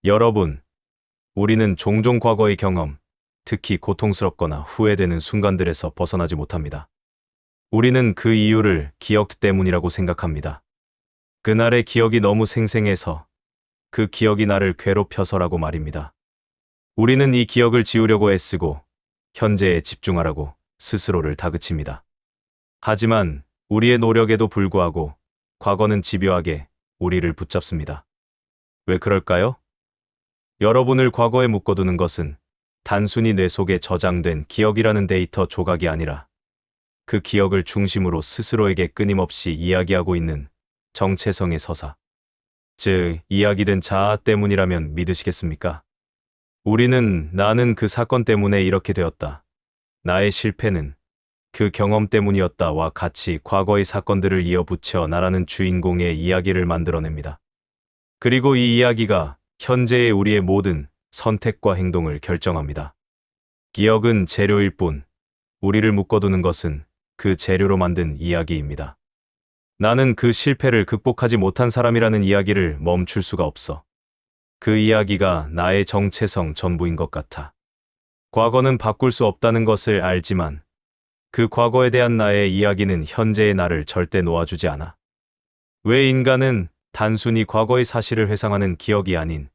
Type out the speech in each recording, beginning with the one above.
여러분, 우리는 종종 과거의 경험, 특히 고통스럽거나 후회되는 순간들에서 벗어나지 못합니다. 우리는 그 이유를 기억 때문이라고 생각합니다. 그날의 기억이 너무 생생해서, 그 기억이 나를 괴롭혀서라고 말입니다. 우리는 이 기억을 지우려고 애쓰고 현재에 집중하라고 스스로를 다그칩니다. 하지만 우리의 노력에도 불구하고 과거는 집요하게 우리를 붙잡습니다. 왜 그럴까요? 여러분을 과거에 묶어두는 것은 단순히 뇌 속에 저장된 기억이라는 데이터 조각이 아니라 그 기억을 중심으로 스스로에게 끊임없이 이야기하고 있는 정체성의 서사, 즉 이야기된 자아 때문이라면 믿으시겠습니까? 우리는 나는 그 사건 때문에 이렇게 되었다. 나의 실패는 그 경험 때문이었다와 같이 과거의 사건들을 이어붙여 나라는 주인공의 이야기를 만들어냅니다. 그리고 이 이야기가 현재의 우리의 모든 선택과 행동을 결정합니다. 기억은 재료일 뿐, 우리를 묶어두는 것은 그 재료로 만든 이야기입니다. 나는 그 실패를 극복하지 못한 사람이라는 이야기를 멈출 수가 없어. 그 이야기가 나의 정체성 전부인 것 같아. 과거는 바꿀 수 없다는 것을 알지만 그 과거에 대한 나의 이야기는 현재의 나를 절대 놓아주지 않아. 왜 인간은 단순히 과거의 사실을 회상하는 기억이 아닌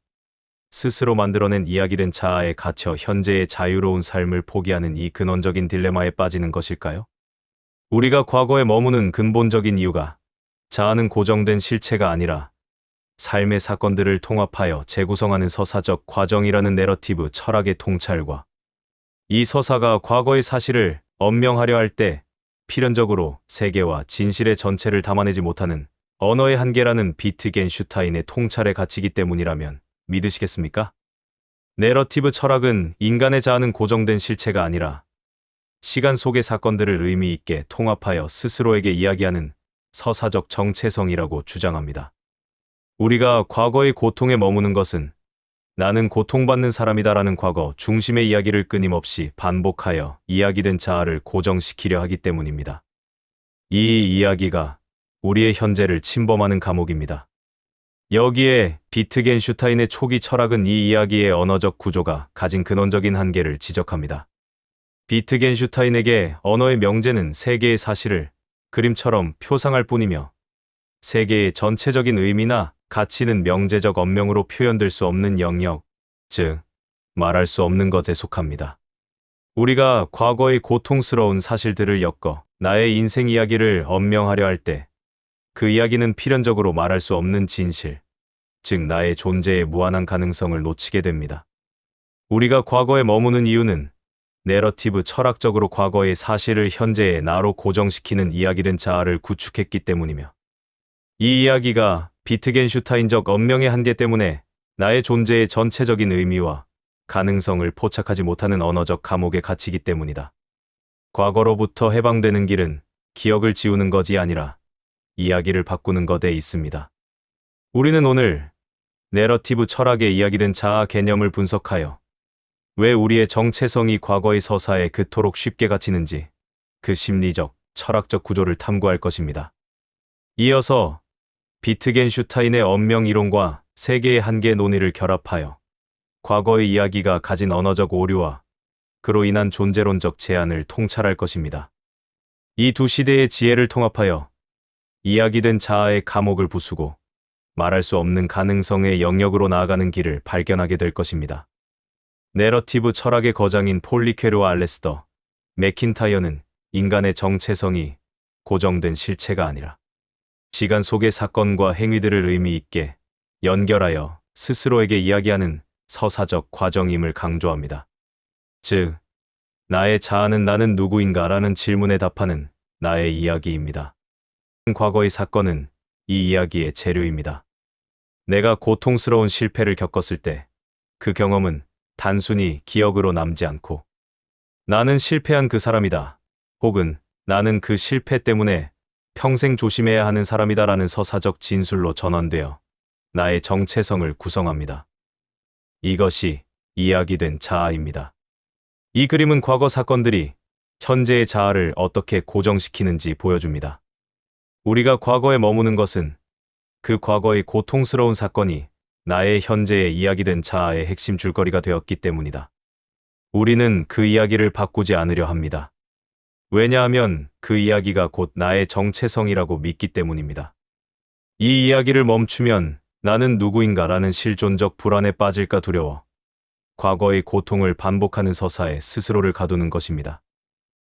스스로 만들어낸 이야기된 자아에 갇혀 현재의 자유로운 삶을 포기하는 이 근원적인 딜레마에 빠지는 것일까요? 우리가 과거에 머무는 근본적인 이유가 자아는 고정된 실체가 아니라 삶의 사건들을 통합하여 재구성하는 서사적 과정이라는 내러티브 철학의 통찰과 이 서사가 과거의 사실을 언명하려 할 때 필연적으로 세계와 진실의 전체를 담아내지 못하는 언어의 한계라는 비트겐슈타인의 통찰에 갇히기 때문이라면 믿으시겠습니까? 내러티브 철학은 인간의 자아는 고정된 실체가 아니라 시간 속의 사건들을 의미 있게 통합하여 스스로에게 이야기하는 서사적 정체성이라고 주장합니다. 우리가 과거의 고통에 머무는 것은 나는 고통받는 사람이다라는 과거 중심의 이야기를 끊임없이 반복하여 이야기된 자아를 고정시키려 하기 때문입니다. 이 이야기가 우리의 현재를 침범하는 감옥입니다. 여기에 비트겐슈타인의 초기 철학은 이 이야기의 언어적 구조가 가진 근원적인 한계를 지적합니다. 비트겐슈타인에게 언어의 명제는 세계의 사실을 그림처럼 표상할 뿐이며 세계의 전체적인 의미나 가치는 명제적 언명으로 표현될 수 없는 영역, 즉 말할 수 없는 것에 속합니다. 우리가 과거의 고통스러운 사실들을 엮어 나의 인생 이야기를 언명하려 할 때 그 이야기는 필연적으로 말할 수 없는 진실, 즉 나의 존재의 무한한 가능성을 놓치게 됩니다. 우리가 과거에 머무는 이유는 내러티브 철학적으로 과거의 사실을 현재의 나로 고정시키는 이야기된 자아를 구축했기 때문이며 이 이야기가 비트겐슈타인적 언명의 한계 때문에 나의 존재의 전체적인 의미와 가능성을 포착하지 못하는 언어적 감옥에 갇히기 때문이다. 과거로부터 해방되는 길은 기억을 지우는 것이 아니라 이야기를 바꾸는 것에 있습니다. 우리는 오늘 내러티브 철학의 이야기된 자아 개념을 분석하여 왜 우리의 정체성이 과거의 서사에 그토록 쉽게 갇히는지 그 심리적, 철학적 구조를 탐구할 것입니다. 이어서 비트겐슈타인의 언명 이론과 세계의 한계 논의를 결합하여 과거의 이야기가 가진 언어적 오류와 그로 인한 존재론적 제한을 통찰할 것입니다. 이 두 시대의 지혜를 통합하여 이야기된 자아의 감옥을 부수고 말할 수 없는 가능성의 영역으로 나아가는 길을 발견하게 될 것입니다. 내러티브 철학의 거장인 폴리케르와 알레스터 맥킨타이어는 인간의 정체성이 고정된 실체가 아니라 시간 속의 사건과 행위들을 의미 있게 연결하여 스스로에게 이야기하는 서사적 과정임을 강조합니다. 즉, 나의 자아는 나는 누구인가라는 질문에 답하는 나의 이야기입니다. 과거의 사건은 이 이야기의 재료입니다. 내가 고통스러운 실패를 겪었을 때 그 경험은 단순히 기억으로 남지 않고 나는 실패한 그 사람이다. 혹은 나는 그 실패 때문에 평생 조심해야 하는 사람이다라는 서사적 진술로 전환되어 나의 정체성을 구성합니다. 이것이 이야기된 자아입니다. 이 그림은 과거 사건들이 현재의 자아를 어떻게 고정시키는지 보여줍니다. 우리가 과거에 머무는 것은 그 과거의 고통스러운 사건이 나의 현재에 이야기된 자아의 핵심 줄거리가 되었기 때문이다. 우리는 그 이야기를 바꾸지 않으려 합니다. 왜냐하면 그 이야기가 곧 나의 정체성이라고 믿기 때문입니다. 이 이야기를 멈추면 나는 누구인가라는 실존적 불안에 빠질까 두려워 과거의 고통을 반복하는 서사에 스스로를 가두는 것입니다.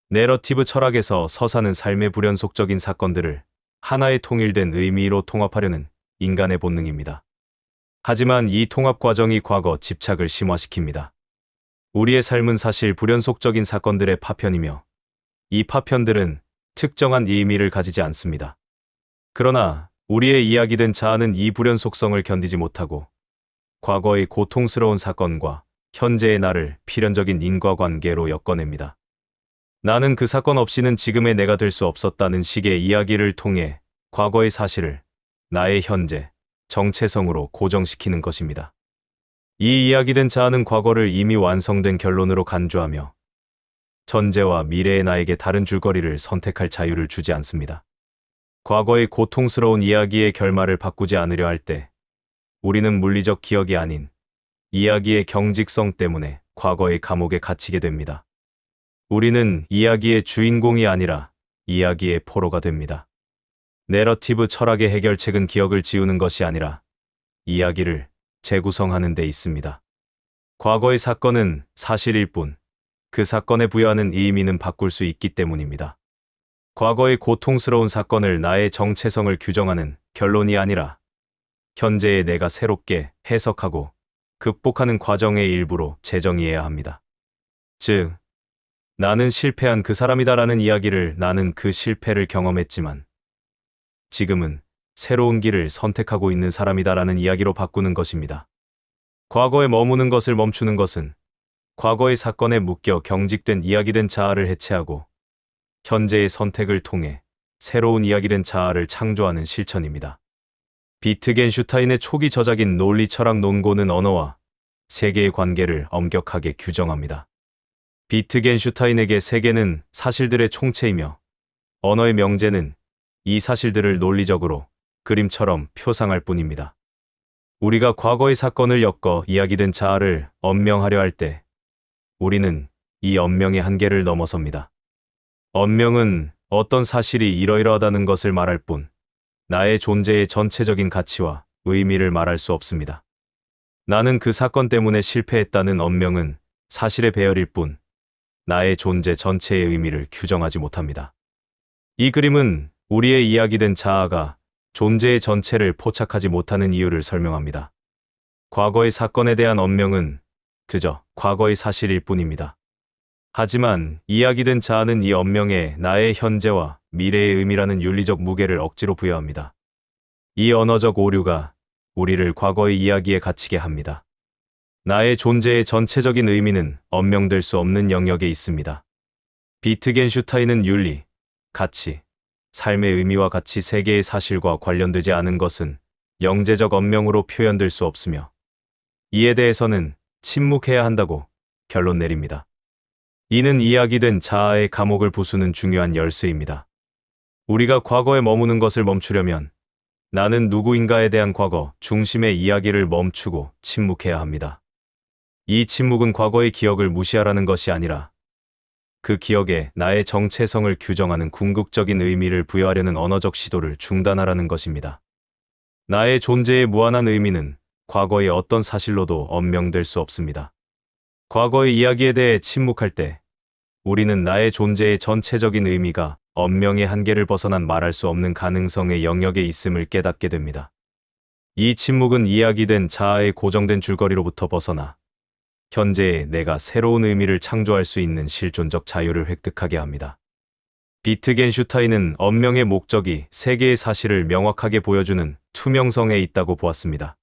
내러티브 철학에서 서사는 삶의 불연속적인 사건들을 하나의 통일된 의미로 통합하려는 인간의 본능입니다. 하지만 이 통합 과정이 과거 집착을 심화시킵니다. 우리의 삶은 사실 불연속적인 사건들의 파편이며 이 파편들은 특정한 의미를 가지지 않습니다. 그러나 우리의 이야기된 자아는 이 불연속성을 견디지 못하고 과거의 고통스러운 사건과 현재의 나를 필연적인 인과관계로 엮어냅니다. 나는 그 사건 없이는 지금의 내가 될 수 없었다는 식의 이야기를 통해 과거의 사실을 나의 현재, 정체성으로 고정시키는 것입니다. 이 이야기된 자아는 과거를 이미 완성된 결론으로 간주하며 현재와 미래의 나에게 다른 줄거리를 선택할 자유를 주지 않습니다. 과거의 고통스러운 이야기의 결말을 바꾸지 않으려 할 때 우리는 물리적 기억이 아닌 이야기의 경직성 때문에 과거의 감옥에 갇히게 됩니다. 우리는 이야기의 주인공이 아니라 이야기의 포로가 됩니다. 내러티브 철학의 해결책은 기억을 지우는 것이 아니라 이야기를 재구성하는 데 있습니다. 과거의 사건은 사실일 뿐 그 사건에 부여하는 의미는 바꿀 수 있기 때문입니다. 과거의 고통스러운 사건을 나의 정체성을 규정하는 결론이 아니라 현재의 내가 새롭게 해석하고 극복하는 과정의 일부로 재정의해야 합니다. 즉, 나는 실패한 그 사람이다라는 이야기를 나는 그 실패를 경험했지만 지금은 새로운 길을 선택하고 있는 사람이다라는 이야기로 바꾸는 것입니다. 과거에 머무는 것을 멈추는 것은 과거의 사건에 묶여 경직된 이야기된 자아를 해체하고 현재의 선택을 통해 새로운 이야기된 자아를 창조하는 실천입니다. 비트겐슈타인의 초기 저작인 논리 철학 논고는 언어와 세계의 관계를 엄격하게 규정합니다. 비트겐슈타인에게 세계는 사실들의 총체이며 언어의 명제는 이 사실들을 논리적으로 그림처럼 표상할 뿐입니다. 우리가 과거의 사건을 엮어 이야기된 자아를 언명하려 할 때 우리는 이 언명의 한계를 넘어섭니다. 언명은 어떤 사실이 이러이러하다는 것을 말할 뿐 나의 존재의 전체적인 가치와 의미를 말할 수 없습니다. 나는 그 사건 때문에 실패했다는 언명은 사실의 배열일 뿐 나의 존재 전체의 의미를 규정하지 못합니다. 이 그림은 우리의 이야기된 자아가 존재의 전체를 포착하지 못하는 이유를 설명합니다. 과거의 사건에 대한 언명은 그저 과거의 사실일 뿐입니다. 하지만 이야기된 자아는 이 언명에 나의 현재와 미래의 의미라는 윤리적 무게를 억지로 부여합니다. 이 언어적 오류가 우리를 과거의 이야기에 갇히게 합니다. 나의 존재의 전체적인 의미는 언명될 수 없는 영역에 있습니다. 비트겐슈타인은 윤리, 가치, 삶의 의미와 같이 세계의 사실과 관련되지 않은 것은 영재적 언명으로 표현될 수 없으며 이에 대해서는 침묵해야 한다고 결론 내립니다. 이는 이야기된 자아의 감옥을 부수는 중요한 열쇠입니다. 우리가 과거에 머무는 것을 멈추려면 나는 누구인가에 대한 과거 중심의 이야기를 멈추고 침묵해야 합니다. 이 침묵은 과거의 기억을 무시하라는 것이 아니라 그 기억에 나의 정체성을 규정하는 궁극적인 의미를 부여하려는 언어적 시도를 중단하라는 것입니다. 나의 존재의 무한한 의미는 과거의 어떤 사실로도 언명될 수 없습니다. 과거의 이야기에 대해 침묵할 때 우리는 나의 존재의 전체적인 의미가 언명의 한계를 벗어난 말할 수 없는 가능성의 영역에 있음을 깨닫게 됩니다. 이 침묵은 이야기된 자아의 고정된 줄거리로부터 벗어나 현재의 내가 새로운 의미를 창조할 수 있는 실존적 자유를 획득하게 합니다. 비트겐슈타인은 언명의 목적이 세계의 사실을 명확하게 보여주는 투명성에 있다고 보았습니다.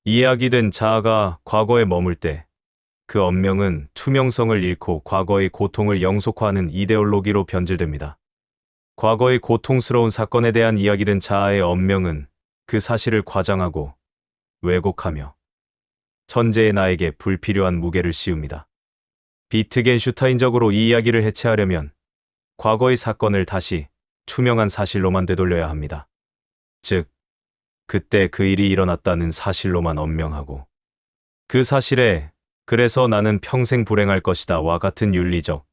이야기된 자아가 과거에 머물 때 그 언명은 투명성을 잃고 과거의 고통을 영속화하는 이데올로기로 변질됩니다. 과거의 고통스러운 사건에 대한 이야기된 자아의 언명은 그 사실을 과장하고 왜곡하며 현재의 나에게 불필요한 무게를 씌웁니다. 비트겐슈타인적으로 이 이야기를 해체하려면 과거의 사건을 다시 투명한 사실로만 되돌려야 합니다. 즉, 그때 그 일이 일어났다는 사실로만 언명하고 그 사실에 그래서 나는 평생 불행할 것이다 와 같은 윤리적,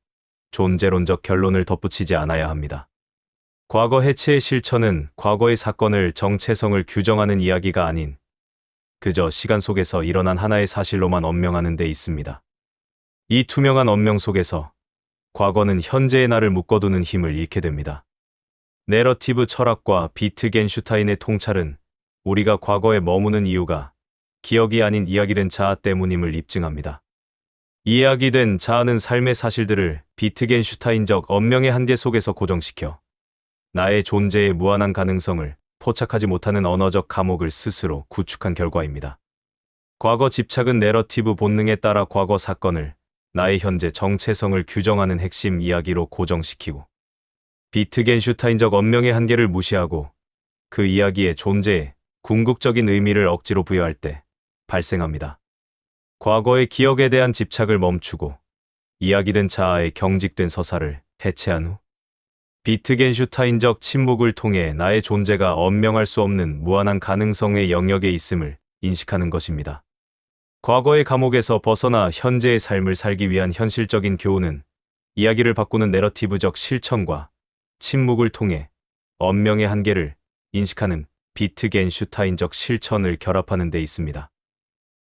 존재론적 결론을 덧붙이지 않아야 합니다. 과거 해체의 실천은 과거의 사건을 정체성을 규정하는 이야기가 아닌 그저 시간 속에서 일어난 하나의 사실로만 언명하는 데 있습니다. 이 투명한 언명 속에서 과거는 현재의 나를 묶어두는 힘을 잃게 됩니다. 내러티브 철학과 비트겐슈타인의 통찰은 우리가 과거에 머무는 이유가 기억이 아닌 이야기된 자아 때문임을 입증합니다. 이야기된 자아는 삶의 사실들을 비트겐슈타인적 언명의 한계 속에서 고정시켜 나의 존재의 무한한 가능성을 포착하지 못하는 언어적 감옥을 스스로 구축한 결과입니다. 과거 집착은 내러티브 본능에 따라 과거 사건을 나의 현재 정체성을 규정하는 핵심 이야기로 고정시키고 비트겐슈타인적 언명의 한계를 무시하고 그 이야기의 존재에 궁극적인 의미를 억지로 부여할 때 발생합니다. 과거의 기억에 대한 집착을 멈추고 이야기된 자아의 경직된 서사를 해체한 후 비트겐슈타인적 침묵을 통해 나의 존재가 언명할 수 없는 무한한 가능성의 영역에 있음을 인식하는 것입니다. 과거의 감옥에서 벗어나 현재의 삶을 살기 위한 현실적인 교훈은 이야기를 바꾸는 내러티브적 실천과 침묵을 통해 언명의 한계를 인식하는 비트겐슈타인적 실천을 결합하는 데 있습니다.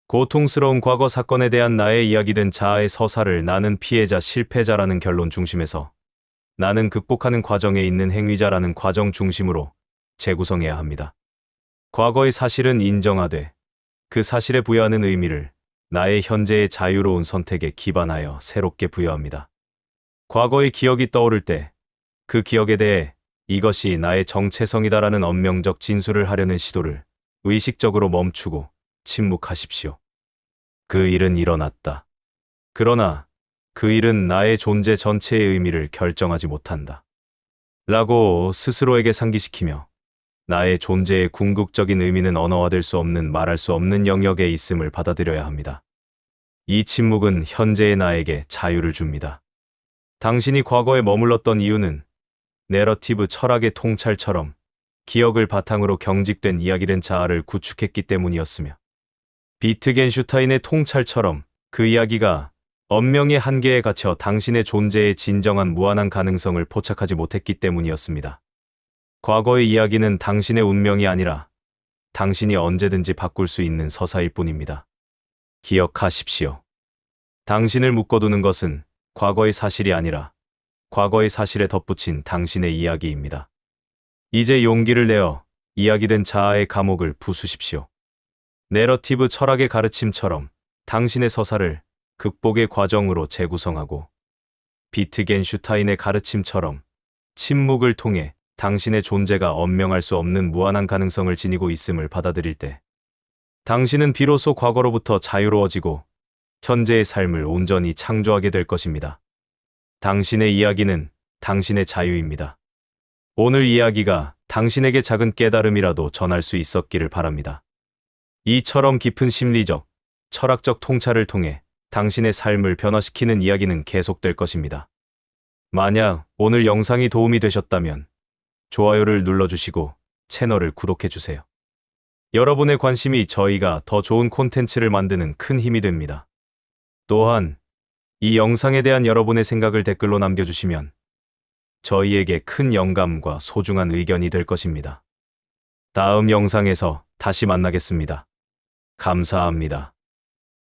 고통스러운 과거 사건에 대한 나의 이야기된 자아의 서사를 나는 피해자, 실패자라는 결론 중심에서 나는 극복하는 과정에 있는 행위자라는 과정 중심으로 재구성해야 합니다. 과거의 사실은 인정하되 그 사실에 부여하는 의미를 나의 현재의 자유로운 선택에 기반하여 새롭게 부여합니다. 과거의 기억이 떠오를 때 그 기억에 대해 이것이 나의 정체성이다라는 언명적 진술을 하려는 시도를 의식적으로 멈추고 침묵하십시오. 그 일은 일어났다. 그러나 그 일은 나의 존재 전체의 의미를 결정하지 못한다. 라고 스스로에게 상기시키며 나의 존재의 궁극적인 의미는 언어화될 수 없는 말할 수 없는 영역에 있음을 받아들여야 합니다. 이 침묵은 현재의 나에게 자유를 줍니다. 당신이 과거에 머물렀던 이유는 내러티브 철학의 통찰처럼 기억을 바탕으로 경직된 이야기된 자아를 구축했기 때문이었으며 비트겐슈타인의 통찰처럼 그 이야기가 언명의 한계에 갇혀 당신의 존재의 진정한 무한한 가능성을 포착하지 못했기 때문이었습니다. 과거의 이야기는 당신의 운명이 아니라 당신이 언제든지 바꿀 수 있는 서사일 뿐입니다. 기억하십시오. 당신을 묶어두는 것은 과거의 사실이 아니라 과거의 사실에 덧붙인 당신의 이야기입니다. 이제 용기를 내어 이야기된 자아의 감옥을 부수십시오. 내러티브 철학의 가르침처럼 당신의 서사를 극복의 과정으로 재구성하고 비트겐슈타인의 가르침처럼 침묵을 통해 당신의 존재가 언명할 수 없는 무한한 가능성을 지니고 있음을 받아들일 때 당신은 비로소 과거로부터 자유로워지고 현재의 삶을 온전히 창조하게 될 것입니다. 당신의 이야기는 당신의 자유입니다. 오늘 이야기가 당신에게 작은 깨달음이라도 전할 수 있었기를 바랍니다. 이처럼 깊은 심리적, 철학적 통찰을 통해 당신의 삶을 변화시키는 이야기는 계속될 것입니다. 만약 오늘 영상이 도움이 되셨다면 좋아요를 눌러주시고 채널을 구독해주세요. 여러분의 관심이 저희가 더 좋은 콘텐츠를 만드는 큰 힘이 됩니다. 또한 이 영상에 대한 여러분의 생각을 댓글로 남겨주시면 저희에게 큰 영감과 소중한 의견이 될 것입니다. 다음 영상에서 다시 만나겠습니다. 감사합니다.